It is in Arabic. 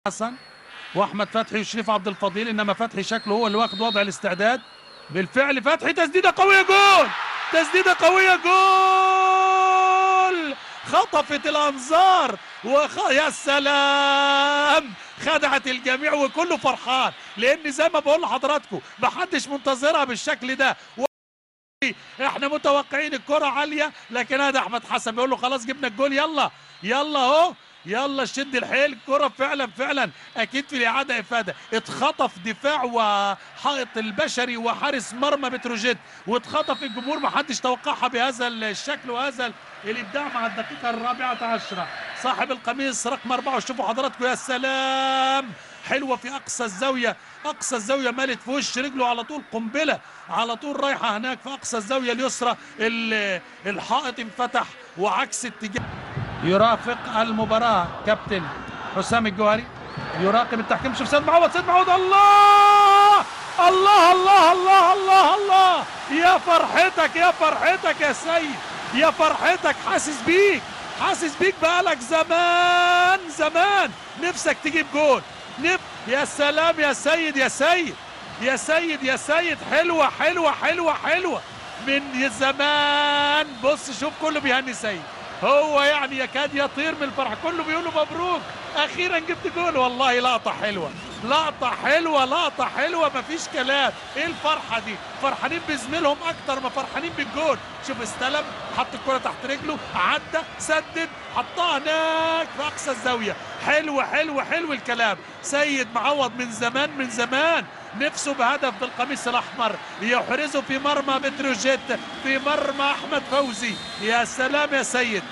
حسن واحمد فتحي وشريف عبد الفضيل، انما فتحي شكله هو اللي واخد وضع الاستعداد. بالفعل فتحي تسديده قويه، جول! تسديده قويه، جول! خطفت الانظار يا سلام، خدعت الجميع وكله فرحان، لان زي ما بقول لحضراتكم محدش منتظرها بالشكل ده. احنا متوقعين الكرة عالية، لكن هذا احمد حسن بيقول له خلاص جبنا الجول، يلا يلا اهو، يلا شد الحيل. الكرة فعلا اكيد في الاعادة افادة، اتخطف دفاع وحائط البشري وحارس مرمى بتروجيت، واتخطف الجمهور، محدش توقعها بهذا الشكل وهذا الابداع. مع الدقيقة 14 صاحب القميص رقم 4، شوفوا حضراتكم يا سلام، حلوة في اقصى الزاوية، اقصى الزاوية مالت في وش رجله على طول، قنبلة على طول رايحة هناك في اقصى الزاوية اليسرى. الحائط انفتح وعكس اتجاه. يرافق المباراة كابتن حسام الجوهري، يراقب التحكيم. شوف سيد معوض، سيد معوض، الله الله الله الله الله الله، يا فرحتك يا فرحتك يا سيد، يا فرحتك، حاسس بيك، حاسس بيك بقالك زمان نفسك تجيب جول. يا سلام يا سيد يا سيد يا سيد يا سيد، حلوة حلوة حلوة حلوة من زمان. بص شوف كله بيهني سيد، هو يعني يكاد يطير من الفرح، كله بيقولوا مبروك اخيرا جبت جول. والله لقطة حلوة، لقطة حلوة، لقطة حلوة، مفيش كلام. ايه الفرحة دي؟ فرحانين بزميلهم اكتر ما فرحانين بالجول. شوف استلم، حط الكرة تحت رجله، عدى، سدد، حطها هناك في اقصى الزاوية. حلو حلو حلو الكلام. سيد معوض من زمان نفسه بهدف بالقميص الاحمر يحرزه في مرمى بتروجيت، في مرمى احمد فوزي. يا سلام يا سيد.